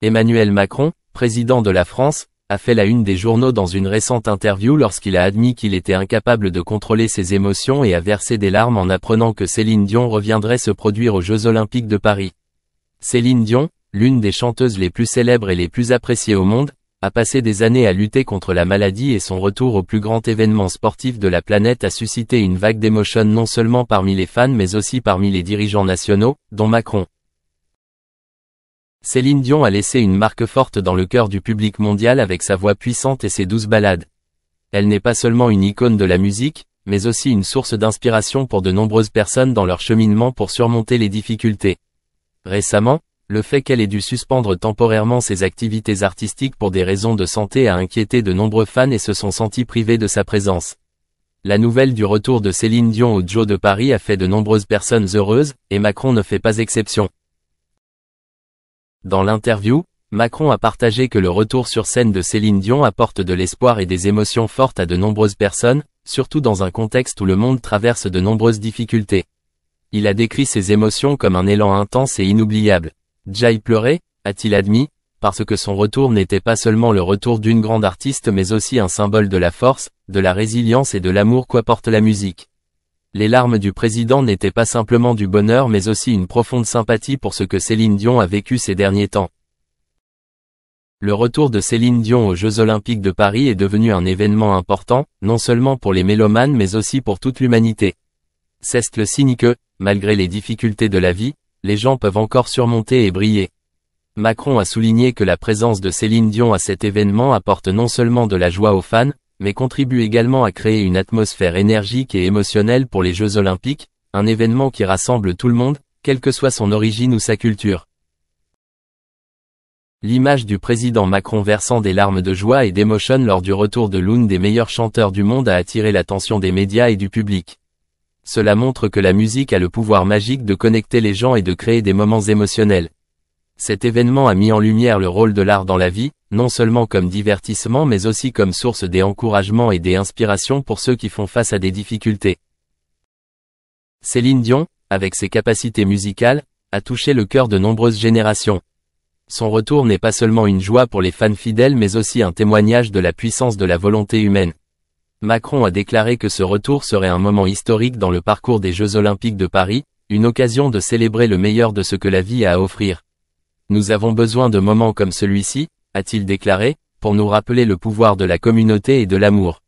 Emmanuel Macron, président de la France, a fait la une des journaux dans une récente interview lorsqu'il a admis qu'il était incapable de contrôler ses émotions et a versé des larmes en apprenant que Céline Dion reviendrait se produire aux Jeux Olympiques de Paris. Céline Dion, l'une des chanteuses les plus célèbres et les plus appréciées au monde, a passé des années à lutter contre la maladie et son retour au plus grand événement sportif de la planète a suscité une vague d'émotion non seulement parmi les fans mais aussi parmi les dirigeants nationaux, dont Macron. Céline Dion a laissé une marque forte dans le cœur du public mondial avec sa voix puissante et ses douces ballades. Elle n'est pas seulement une icône de la musique, mais aussi une source d'inspiration pour de nombreuses personnes dans leur cheminement pour surmonter les difficultés. Récemment, le fait qu'elle ait dû suspendre temporairement ses activités artistiques pour des raisons de santé a inquiété de nombreux fans et se sont sentis privés de sa présence. La nouvelle du retour de Céline Dion aux Jeux de Paris a fait de nombreuses personnes heureuses, et Macron ne fait pas exception. Dans l'interview, Macron a partagé que le retour sur scène de Céline Dion apporte de l'espoir et des émotions fortes à de nombreuses personnes, surtout dans un contexte où le monde traverse de nombreuses difficultés. Il a décrit ses émotions comme un élan intense et inoubliable. J'aille pleurer, a-t-il admis, parce que son retour n'était pas seulement le retour d'une grande artiste mais aussi un symbole de la force, de la résilience et de l'amour qu'apporte la musique. Les larmes du président n'étaient pas simplement du bonheur mais aussi une profonde sympathie pour ce que Céline Dion a vécu ces derniers temps. Le retour de Céline Dion aux Jeux Olympiques de Paris est devenu un événement important, non seulement pour les mélomanes mais aussi pour toute l'humanité. C'est le signe que, malgré les difficultés de la vie, les gens peuvent encore surmonter et briller. Macron a souligné que la présence de Céline Dion à cet événement apporte non seulement de la joie aux fans, mais contribue également à créer une atmosphère énergique et émotionnelle pour les Jeux Olympiques, un événement qui rassemble tout le monde, quelle que soit son origine ou sa culture. L'image du président Macron versant des larmes de joie et d'émotion lors du retour de l'une des meilleurs chanteurs du monde a attiré l'attention des médias et du public. Cela montre que la musique a le pouvoir magique de connecter les gens et de créer des moments émotionnels. Cet événement a mis en lumière le rôle de l'art dans la vie, non seulement comme divertissement mais aussi comme source d'encouragement et d'inspiration pour ceux qui font face à des difficultés. Céline Dion, avec ses capacités musicales, a touché le cœur de nombreuses générations. Son retour n'est pas seulement une joie pour les fans fidèles mais aussi un témoignage de la puissance de la volonté humaine. Macron a déclaré que ce retour serait un moment historique dans le parcours des Jeux Olympiques de Paris, une occasion de célébrer le meilleur de ce que la vie a à offrir. Nous avons besoin de moments comme celui-ci, a-t-il déclaré, pour nous rappeler le pouvoir de la communauté et de l'amour.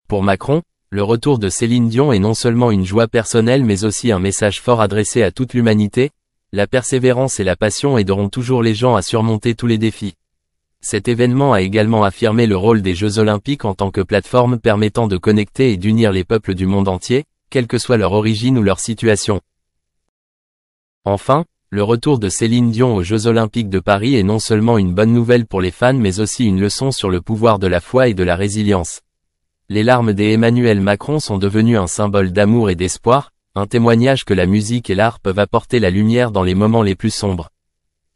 Pour Macron, le retour de Céline Dion est non seulement une joie personnelle mais aussi un message fort adressé à toute l'humanité. La persévérance et la passion aideront toujours les gens à surmonter tous les défis. Cet événement a également affirmé le rôle des Jeux Olympiques en tant que plateforme permettant de connecter et d'unir les peuples du monde entier, quelle que soit leur origine ou leur situation. Enfin, le retour de Céline Dion aux Jeux Olympiques de Paris est non seulement une bonne nouvelle pour les fans mais aussi une leçon sur le pouvoir de la foi et de la résilience. Les larmes d'Emmanuel Macron sont devenues un symbole d'amour et d'espoir, un témoignage que la musique et l'art peuvent apporter la lumière dans les moments les plus sombres.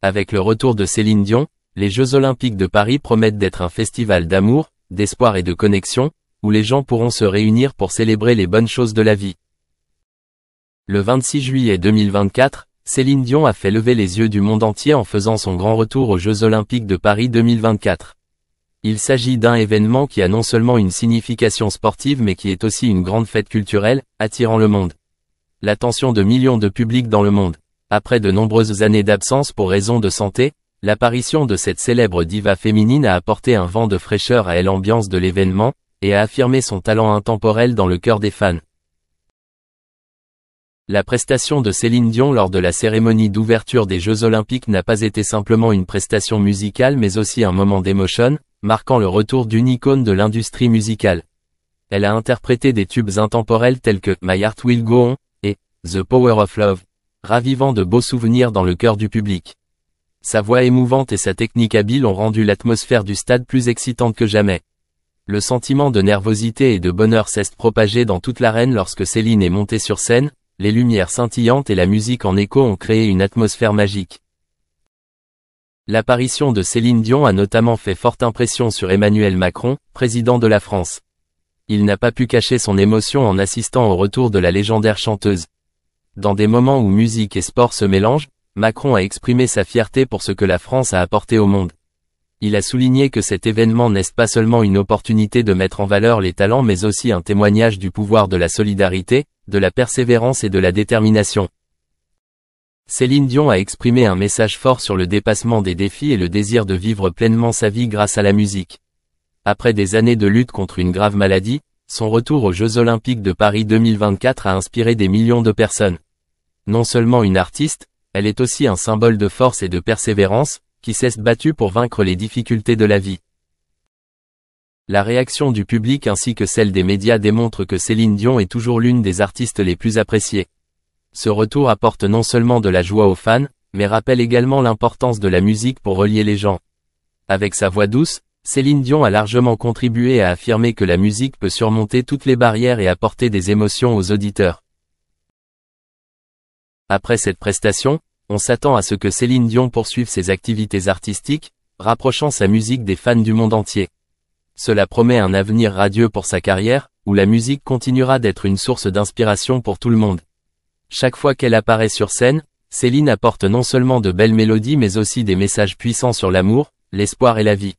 Avec le retour de Céline Dion, les Jeux Olympiques de Paris promettent d'être un festival d'amour, d'espoir et de connexion, où les gens pourront se réunir pour célébrer les bonnes choses de la vie. Le 26 juillet 2024, Céline Dion a fait lever les yeux du monde entier en faisant son grand retour aux Jeux Olympiques de Paris 2024. Il s'agit d'un événement qui a non seulement une signification sportive mais qui est aussi une grande fête culturelle, attirant le monde. L'attention de millions de publics dans le monde. Après de nombreuses années d'absence pour raisons de santé, l'apparition de cette célèbre diva féminine a apporté un vent de fraîcheur à l'ambiance de l'événement, et a affirmé son talent intemporel dans le cœur des fans. La prestation de Céline Dion lors de la cérémonie d'ouverture des Jeux Olympiques n'a pas été simplement une prestation musicale mais aussi un moment d'émotion, marquant le retour d'une icône de l'industrie musicale. Elle a interprété des tubes intemporels tels que My Heart Will Go On et The Power of Love, ravivant de beaux souvenirs dans le cœur du public. Sa voix émouvante et sa technique habile ont rendu l'atmosphère du stade plus excitante que jamais. Le sentiment de nervosité et de bonheur s'est propagé dans toute l'arène lorsque Céline est montée sur scène, les lumières scintillantes et la musique en écho ont créé une atmosphère magique. L'apparition de Céline Dion a notamment fait forte impression sur Emmanuel Macron, président de la France. Il n'a pas pu cacher son émotion en assistant au retour de la légendaire chanteuse. Dans des moments où musique et sport se mélangent, Macron a exprimé sa fierté pour ce que la France a apporté au monde. Il a souligné que cet événement n'est pas seulement une opportunité de mettre en valeur les talents mais aussi un témoignage du pouvoir de la solidarité, de la persévérance et de la détermination. Céline Dion a exprimé un message fort sur le dépassement des défis et le désir de vivre pleinement sa vie grâce à la musique. Après des années de lutte contre une grave maladie, son retour aux Jeux Olympiques de Paris 2024 a inspiré des millions de personnes. Non seulement une artiste, elle est aussi un symbole de force et de persévérance, qui s'est battue pour vaincre les difficultés de la vie. La réaction du public ainsi que celle des médias démontre que Céline Dion est toujours l'une des artistes les plus appréciées. Ce retour apporte non seulement de la joie aux fans, mais rappelle également l'importance de la musique pour relier les gens. Avec sa voix douce, Céline Dion a largement contribué à affirmer que la musique peut surmonter toutes les barrières et apporter des émotions aux auditeurs. Après cette prestation, on s'attend à ce que Céline Dion poursuive ses activités artistiques, rapprochant sa musique des fans du monde entier. Cela promet un avenir radieux pour sa carrière, où la musique continuera d'être une source d'inspiration pour tout le monde. Chaque fois qu'elle apparaît sur scène, Céline apporte non seulement de belles mélodies mais aussi des messages puissants sur l'amour, l'espoir et la vie.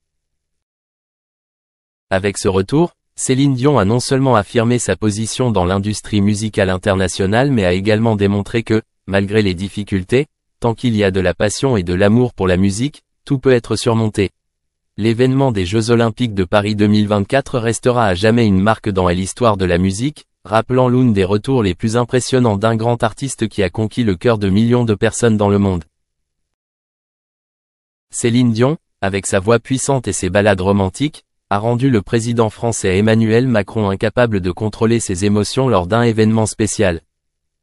Avec ce retour, Céline Dion a non seulement affirmé sa position dans l'industrie musicale internationale mais a également démontré que, malgré les difficultés, tant qu'il y a de la passion et de l'amour pour la musique, tout peut être surmonté. L'événement des Jeux Olympiques de Paris 2024 restera à jamais une marque dans l'histoire de la musique, rappelant l'un des retours les plus impressionnants d'un grand artiste qui a conquis le cœur de millions de personnes dans le monde. Céline Dion, avec sa voix puissante et ses ballades romantiques, a rendu le président français Emmanuel Macron incapable de contrôler ses émotions lors d'un événement spécial.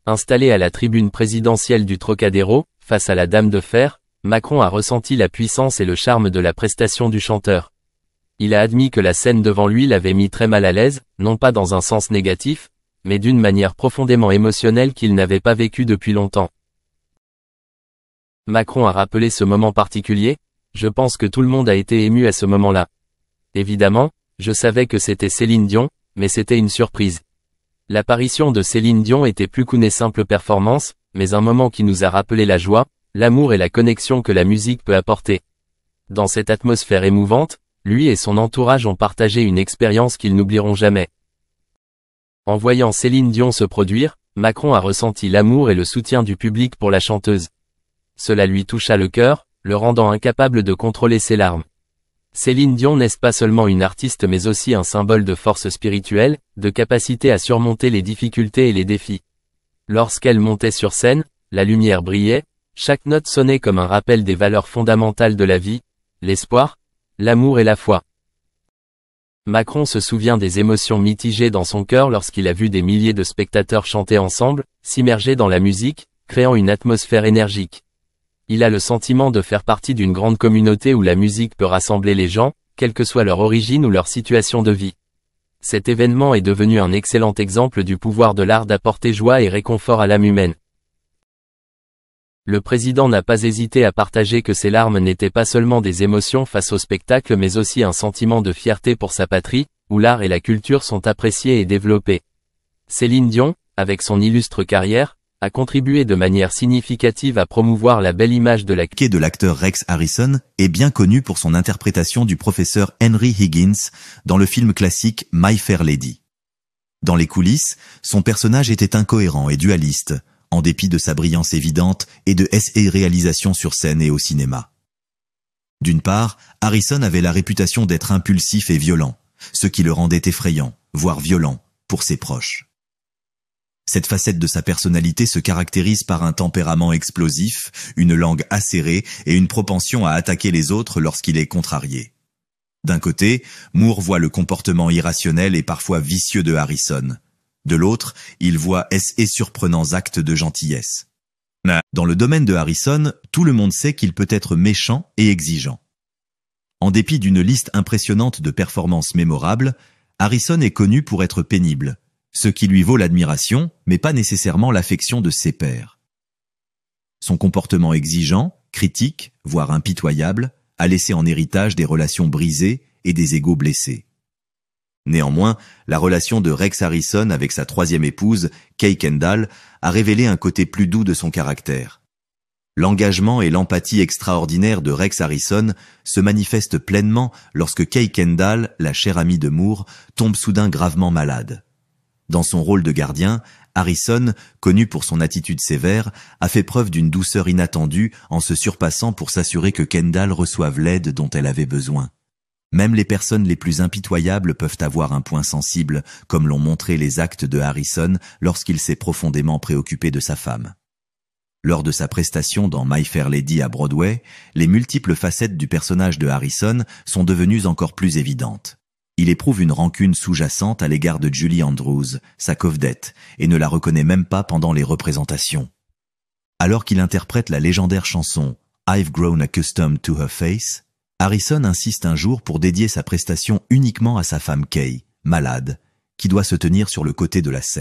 Installé à la tribune présidentielle du Trocadéro, face à la Dame de Fer, Macron a ressenti la puissance et le charme de la prestation du chanteur. Il a admis que la scène devant lui l'avait mis très mal à l'aise, non pas dans un sens négatif, mais d'une manière profondément émotionnelle qu'il n'avait pas vécue depuis longtemps. Macron a rappelé ce moment particulier, « Je pense que tout le monde a été ému à ce moment-là. Évidemment, je savais que c'était Céline Dion, mais c'était une surprise. L'apparition de Céline Dion était plus qu'une simple performance, mais un moment qui nous a rappelé la joie, l'amour et la connexion que la musique peut apporter. Dans cette atmosphère émouvante, lui et son entourage ont partagé une expérience qu'ils n'oublieront jamais. » En voyant Céline Dion se produire, Macron a ressenti l'amour et le soutien du public pour la chanteuse. Cela lui toucha le cœur, le rendant incapable de contrôler ses larmes. Céline Dion n'est pas seulement une artiste mais aussi un symbole de force spirituelle, de capacité à surmonter les difficultés et les défis. Lorsqu'elle montait sur scène, la lumière brillait, chaque note sonnait comme un rappel des valeurs fondamentales de la vie, l'espoir, l'amour et la foi. Macron se souvient des émotions mitigées dans son cœur lorsqu'il a vu des milliers de spectateurs chanter ensemble, s'immerger dans la musique, créant une atmosphère énergique. Il a le sentiment de faire partie d'une grande communauté où la musique peut rassembler les gens, quelle que soit leur origine ou leur situation de vie. Cet événement est devenu un excellent exemple du pouvoir de l'art d'apporter joie et réconfort à l'âme humaine. Le président n'a pas hésité à partager que ses larmes n'étaient pas seulement des émotions face au spectacle mais aussi un sentiment de fierté pour sa patrie, où l'art et la culture sont appréciés et développés. Céline Dion, avec son illustre carrière, a contribué de manière significative à promouvoir la belle image de l'acteur Rex Harrison est bien connu pour son interprétation du professeur Henry Higgins dans le film classique My Fair Lady. Dans les coulisses, son personnage était incohérent et dualiste, en dépit de sa brillance évidente et de ses réalisations sur scène et au cinéma. D'une part, Harrison avait la réputation d'être impulsif et violent, ce qui le rendait effrayant, voire violent, pour ses proches. Cette facette de sa personnalité se caractérise par un tempérament explosif, une langue acérée et une propension à attaquer les autres lorsqu'il est contrarié. D'un côté, Moore voit le comportement irrationnel et parfois vicieux de Harrison. De l'autre, il voit ses surprenants actes de gentillesse. Dans le domaine de Harrison, tout le monde sait qu'il peut être méchant et exigeant. En dépit d'une liste impressionnante de performances mémorables, Harrison est connu pour être pénible, ce qui lui vaut l'admiration, mais pas nécessairement l'affection de ses pairs. Son comportement exigeant, critique, voire impitoyable, a laissé en héritage des relations brisées et des égos blessés. Néanmoins, la relation de Rex Harrison avec sa troisième épouse, Kay Kendall, a révélé un côté plus doux de son caractère. L'engagement et l'empathie extraordinaire de Rex Harrison se manifestent pleinement lorsque Kay Kendall, la chère amie de Moore, tombe soudain gravement malade. Dans son rôle de gardien, Harrison, connu pour son attitude sévère, a fait preuve d'une douceur inattendue en se surpassant pour s'assurer que Kendall reçoive l'aide dont elle avait besoin. Même les personnes les plus impitoyables peuvent avoir un point sensible, comme l'ont montré les actes de Harrison lorsqu'il s'est profondément préoccupé de sa femme. Lors de sa prestation dans My Fair Lady à Broadway, les multiples facettes du personnage de Harrison sont devenues encore plus évidentes. Il éprouve une rancune sous-jacente à l'égard de Julie Andrews, sa covedette, et ne la reconnaît même pas pendant les représentations. Alors qu'il interprète la légendaire chanson « I've grown accustomed to her face », Harrison insiste un jour pour dédier sa prestation uniquement à sa femme Kay, malade, qui doit se tenir sur le côté de la scène.